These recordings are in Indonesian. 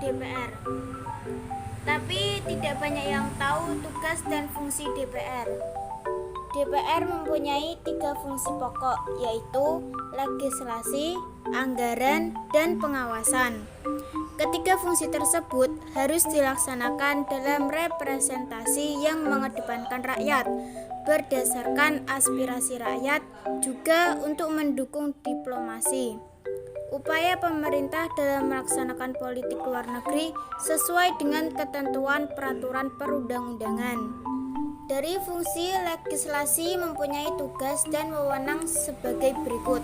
DPR. Tapi tidak banyak yang tahu tugas dan fungsi DPR. DPR mempunyai 3 fungsi pokok, yaitu legislasi, anggaran, dan pengawasan. Ketiga fungsi tersebut harus dilaksanakan dalam representasi yang mengedepankan rakyat, berdasarkan aspirasi rakyat, juga untuk mendukung diplomasi. Upaya pemerintah dalam melaksanakan politik luar negeri sesuai dengan ketentuan peraturan perundang-undangan. Dari fungsi legislasi mempunyai tugas dan wewenang sebagai berikut: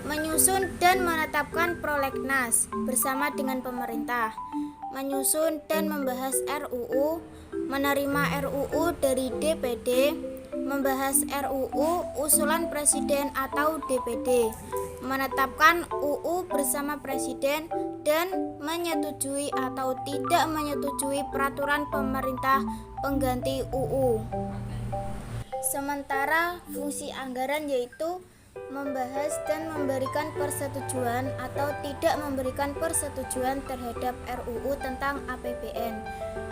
menyusun dan menetapkan prolegnas bersama dengan pemerintah, menyusun dan membahas RUU, menerima RUU dari DPD, membahas RUU usulan Presiden atau DPD, menetapkan UU bersama Presiden, dan menyetujui atau tidak menyetujui peraturan pemerintah pengganti UU. Sementara fungsi anggaran yaitu membahas dan memberikan persetujuan atau tidak memberikan persetujuan terhadap RUU tentang APBN,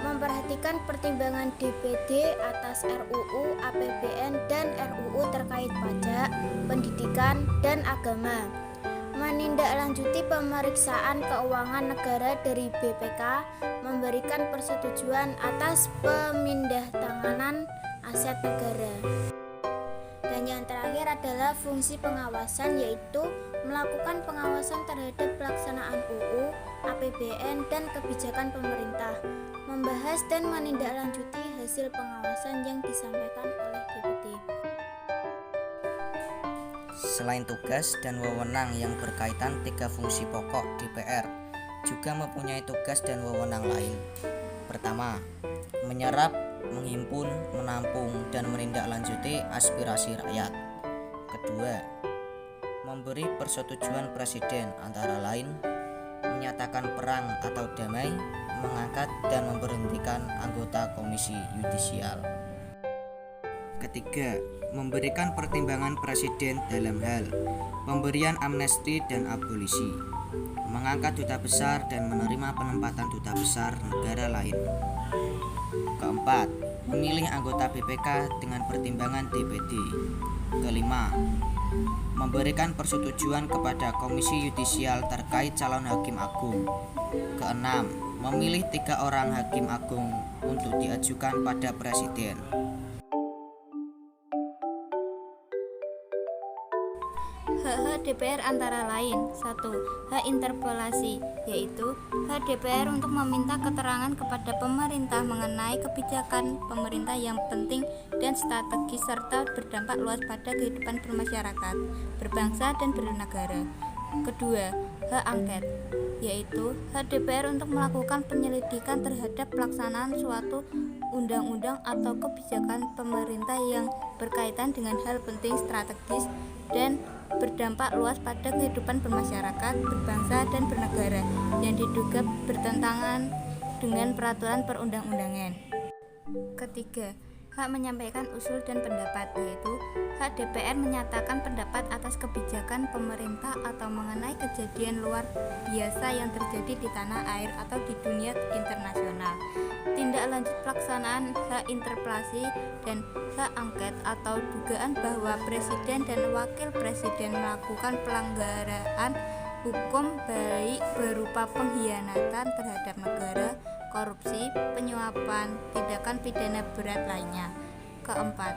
memperhatikan pertimbangan DPD atas RUU APBN dan RUU terkait pajak, pendidikan, dan agama, menindaklanjuti pemeriksaan keuangan negara dari BPK, memberikan persetujuan atas pemindahtanganan aset negara. Dan yang terakhir adalah fungsi pengawasan, yaitu melakukan pengawasan terhadap pelaksanaan UU, APBN, dan kebijakan pemerintah, membahas dan menindaklanjuti hasil pengawasan yang disampaikan oleh DPD. Selain tugas dan wewenang yang berkaitan 3 fungsi pokok DPR, juga mempunyai tugas dan wewenang lain. Pertama, menyerap, menghimpun, menampung, dan menindaklanjuti aspirasi rakyat. Kedua, memberi persetujuan Presiden antara lain menyatakan perang atau damai, mengangkat dan memberhentikan anggota Komisi Yudisial. Ketiga, memberikan pertimbangan Presiden dalam hal pemberian amnesti dan abolisi, mengangkat duta besar dan menerima penempatan duta besar negara lain. Keempat, memilih anggota BPK dengan pertimbangan DPD. Kelima, memberikan persetujuan kepada Komisi Yudisial terkait calon hakim agung. Keenam, memilih 3 orang hakim agung untuk diajukan pada Presiden. Hak-hak DPR antara lain: 1. Hak interpelasi, yaitu hak DPR untuk meminta keterangan kepada pemerintah mengenai kebijakan pemerintah yang penting dan strategis serta berdampak luas pada kehidupan bermasyarakat, berbangsa, dan bernegara. Kedua, hak angket, yaitu hak DPR untuk melakukan penyelidikan terhadap pelaksanaan suatu undang-undang atau kebijakan pemerintah yang berkaitan dengan hal penting strategis dan berdampak luas pada kehidupan bermasyarakat, berbangsa, dan bernegara yang diduga bertentangan dengan peraturan perundang-undangan. Ketiga, hak menyampaikan usul dan pendapat, yaitu hak DPR menyatakan pendapat atas kebijakan pemerintah atau mengenai kejadian luar biasa yang terjadi di tanah air atau di dunia internasional. Tindak lanjut pelaksanaan hak interpelasi dan hak angket atau dugaan bahwa Presiden dan Wakil Presiden melakukan pelanggaran hukum baik berupa pengkhianatan terhadap negara, korupsi, penyuapan, tindakan pidana berat lainnya. Keempat,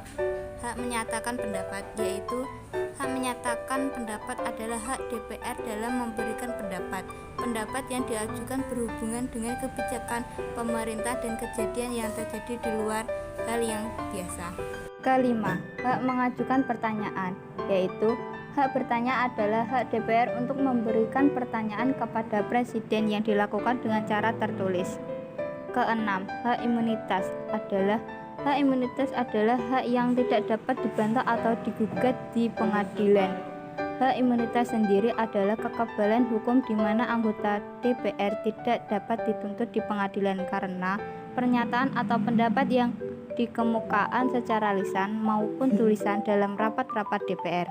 hak menyatakan pendapat, yaitu hak menyatakan pendapat adalah hak DPR dalam memberikan pendapat. Pendapat yang diajukan berhubungan dengan kebijakan pemerintah dan kejadian yang terjadi di luar hal yang biasa. Kelima, hak mengajukan pertanyaan, yaitu hak bertanya adalah hak DPR untuk memberikan pertanyaan kepada Presiden yang dilakukan dengan cara tertulis. Keenam, hak imunitas adalah hak yang tidak dapat dibantah atau digugat di pengadilan. Hak imunitas sendiri adalah kekebalan hukum di mana anggota DPR tidak dapat dituntut di pengadilan karena pernyataan atau pendapat yang dikemukakan secara lisan maupun tulisan dalam rapat-rapat DPR.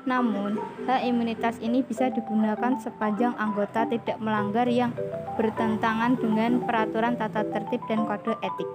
Namun, hak imunitas ini bisa digunakan sepanjang anggota tidak melanggar yang bertentangan dengan peraturan tata tertib dan kode etik.